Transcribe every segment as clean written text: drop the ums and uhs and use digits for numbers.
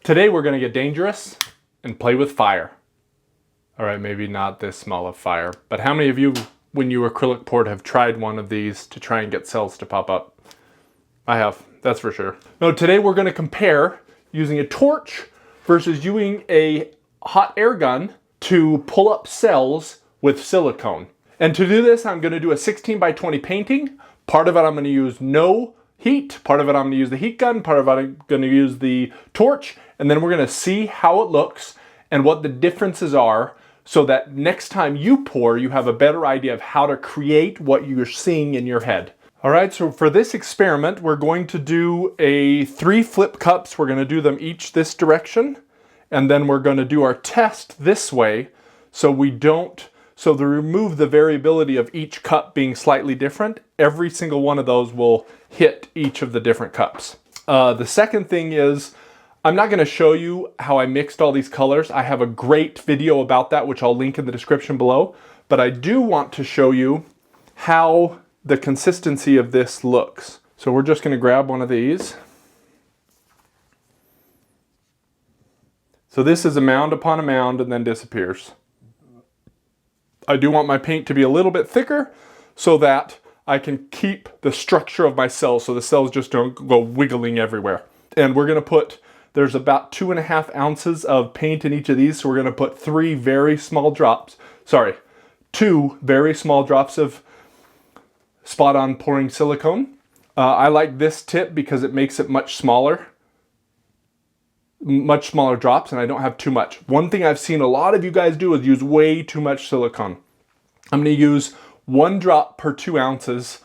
Today we're going to get dangerous and play with fire. All right, maybe not this small of fire, but how many of you, when you acrylic poured, have tried one of these to try and get cells to pop up? I have, that's for sure. No, today we're going to compare using a torch versus using a hot air gun to pull up cells with silicone. And to do this, I'm going to do a 16 by 20 painting. Part of it I'm going to use no heat, part of it I'm going to use the heat gun, part of it I'm going to use the torch, and then we're going to see how it looks and what the differences are so that next time you pour, you have a better idea of how to create what you're seeing in your head. All right, so for this experiment, we're going to do 3 flip cups. We're going to do them each this direction, and then we're going to do our test this way so to remove the variability of each cup being slightly different. Every single one of those will hit each of the different cups. The second thing is, I'm not going to show you how I mixed all these colors. I have a great video about that, which I'll link in the description below, but I do want to show you how the consistency of this looks. So we're just going to grab one of these. So this is a mound upon a mound and then disappears. I do want my paint to be a little bit thicker so that I can keep the structure of my cells so the cells just don't go wiggling everywhere. And we're going to put, there's about 2.5 ounces of paint in each of these, so we're going to put 2 very small drops of spot on pouring silicone. I like this tip because it makes it much smaller drops, and I don't have too much. One thing I've seen a lot of you guys do is use way too much silicone. I'm going to use 1 drop per 2 ounces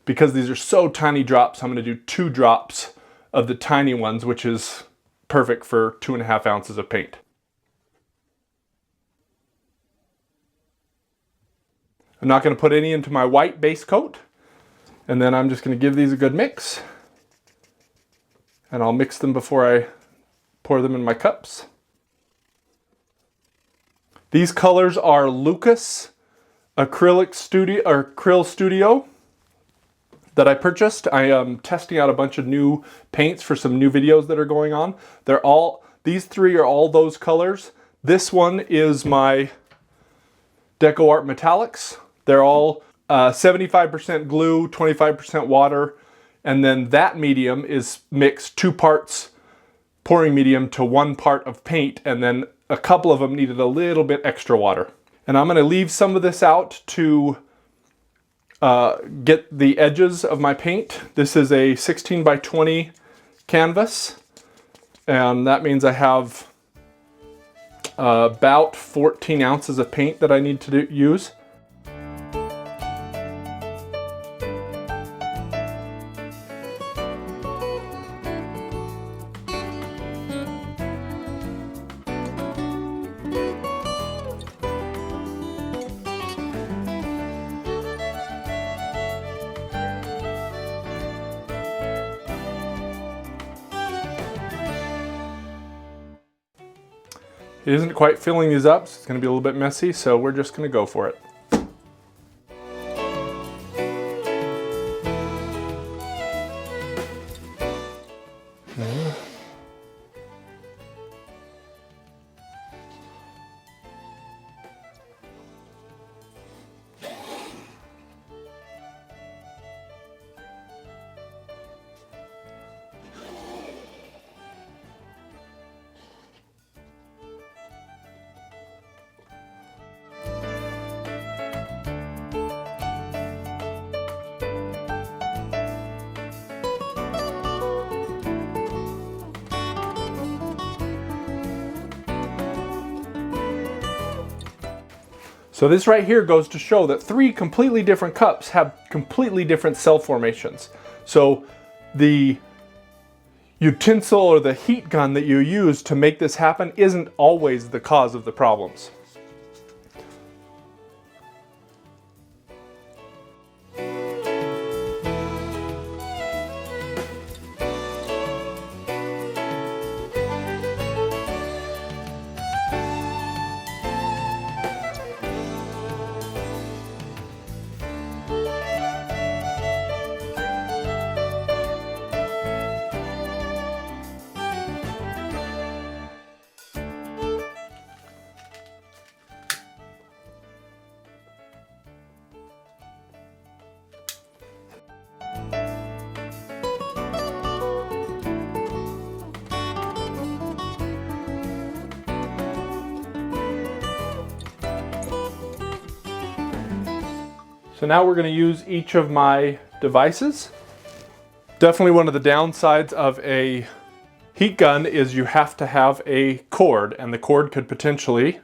because these are so tiny drops. I'm going to do 2 drops of the tiny ones, which is perfect for 2.5 ounces of paint. I'm not going to put any into my white base coat. And then I'm just going to give these a good mix. And I'll mix them before I pour them in my cups. These colors are Lucas Acrylic Studio that I purchased. I am testing out a bunch of new paints for some new videos that are going on. These 3 are all those colors. This one is my Deco Art Metallics. They're all 75% glue, 25% water, and then that medium is mixed 2 parts pouring medium to 1 part of paint, and then a couple of them needed a little bit extra water. And I'm going to leave some of this out to get the edges of my paint. This is a 16 by 20 canvas, and that means I have about 14 ounces of paint that I need to use. It isn't quite filling these up, so it's going to be a little bit messy, so we're just going to go for it. So this right here goes to show that 3 completely different cups have completely different cell formations. So the utensil or the heat gun that you use to make this happen isn't always the cause of the problems. So now we're going to use each of my devices. Definitely one of the downsides of a heat gun is you have to have a cord, and the cord could potentially,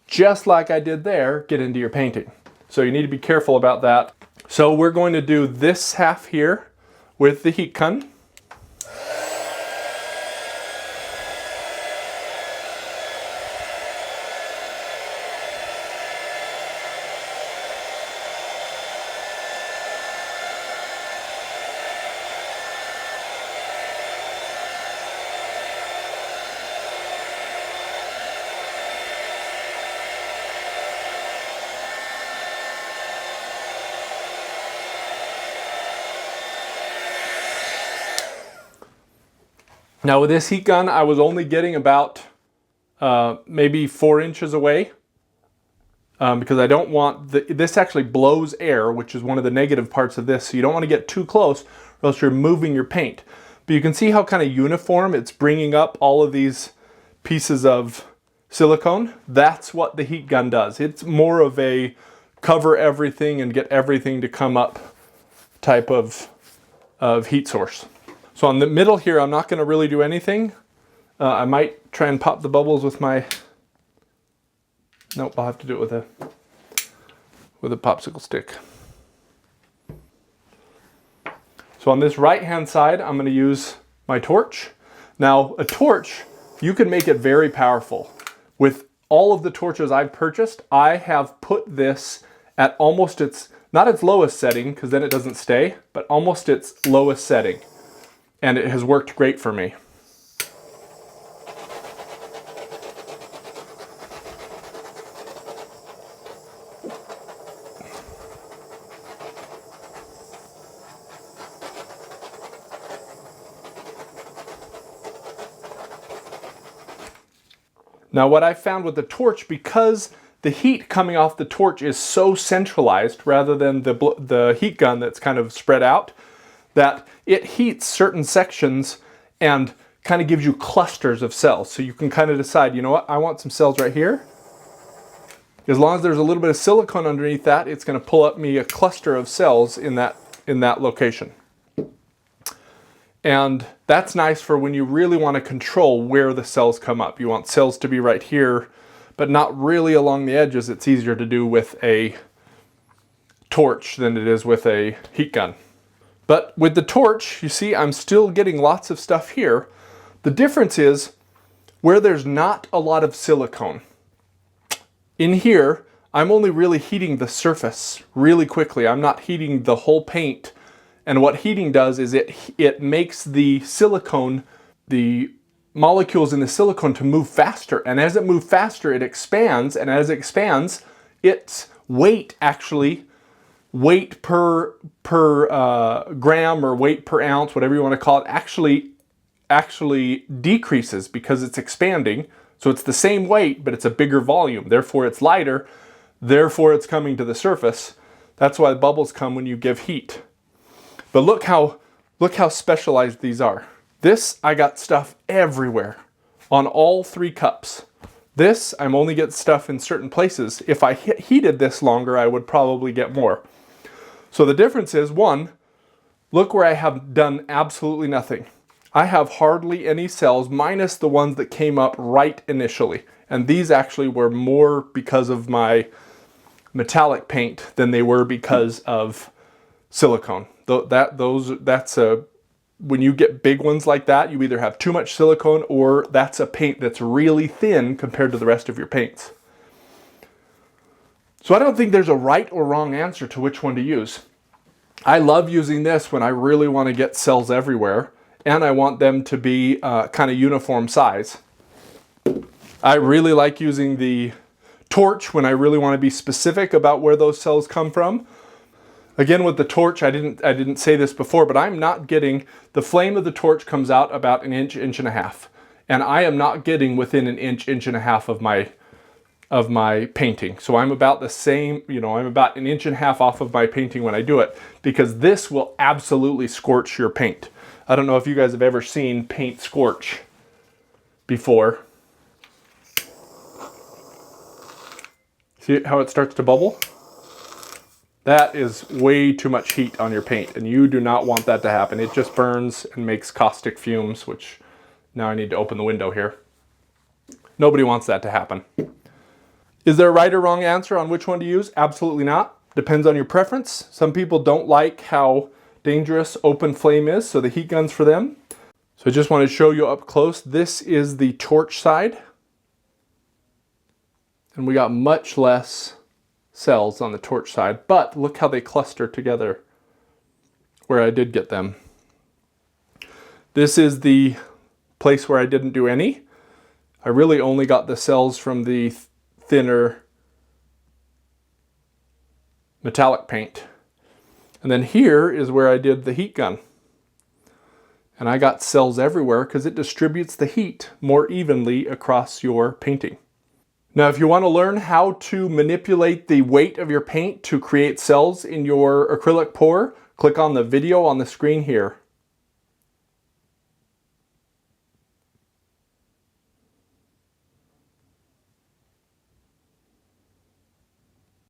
just like I did there, get into your painting. So you need to be careful about that. So we're going to do this half here with the heat gun. Now with this heat gun, I was only getting about maybe 4 inches away because I don't want, this actually blows air, which is one of the negative parts of this. So you don't want to get too close or else you're moving your paint. But you can see how kind of uniform it's bringing up all of these pieces of silicone. That's what the heat gun does. It's more of a cover everything and get everything to come up type of heat source. So on the middle here, I'm not going to really do anything. I might try and pop the bubbles with my, nope, I'll have to do it with a popsicle stick. So on this right hand side, I'm going to use my torch. Now a torch, you can make it very powerful. With all of the torches I've purchased, I have put this at almost its, not its lowest setting, because then it doesn't stay, but almost its lowest setting. And it has worked great for me. Now what I found with the torch, because the heat coming off the torch is so centralized rather than the heat gun that's kind of spread out, that it heats certain sections and kind of gives you clusters of cells. So you can kind of decide, you know what, I want some cells right here. As long as there's a little bit of silicone underneath that, it's going to pull up me a cluster of cells in that location. And that's nice for when you really want to control where the cells come up. You want cells to be right here, but not really along the edges. It's easier to do with a torch than it is with a heat gun. But with the torch, you see, I'm still getting lots of stuff here. The difference is where there's not a lot of silicone. In here, I'm only really heating the surface really quickly. I'm not heating the whole paint. And what heating does is it makes the silicone, the molecules in the silicone to move faster. And as it moves faster, it expands. And as it expands, its weight actually, weight per gram or weight per ounce, whatever you want to call it, actually decreases because it's expanding. So it's the same weight, but it's a bigger volume. Therefore, it's lighter. Therefore, it's coming to the surface. That's why bubbles come when you give heat. But look how specialized these are. This, I got stuff everywhere on all 3 cups. This, I'm only getting stuff in certain places. If I heated this longer, I would probably get more. So the difference is, one, look where I have done absolutely nothing. I have hardly any cells minus the ones that came up right initially. And these actually were more because of my metallic paint than they were because of silicone. When you get big ones like that, you either have too much silicone or that's a paint that's really thin compared to the rest of your paints. So I don't think there's a right or wrong answer to which one to use. I love using this when I really want to get cells everywhere and I want them to be kind of uniform size. I really like using the torch when I really want to be specific about where those cells come from. Again, with the torch, I didn't say this before, but I'm not getting, the flame of the torch comes out about an inch, inch and a half. And I am not getting within an inch, inch and a half of my painting. So I'm about the same, I'm about an inch and a half off of my painting when I do it, because this will absolutely scorch your paint. I don't know if you guys have ever seen paint scorch before. See how it starts to bubble? That is way too much heat on your paint, and you do not want that to happen. It just burns and makes caustic fumes, which now I need to open the window here. Nobody wants that to happen. Is there a right or wrong answer on which one to use? Absolutely not. Depends on your preference. Some people don't like how dangerous open flame is, so the heat gun's for them. So I just want to show you up close. This is the torch side. And we got much less cells on the torch side, but look how they cluster together where I did get them. This is the place where I didn't do any. I really only got the cells from the thinner metallic paint. And then here is where I did the heat gun. And I got cells everywhere because it distributes the heat more evenly across your painting. Now, if you want to learn how to manipulate the weight of your paint to create cells in your acrylic pour, click on the video on the screen here.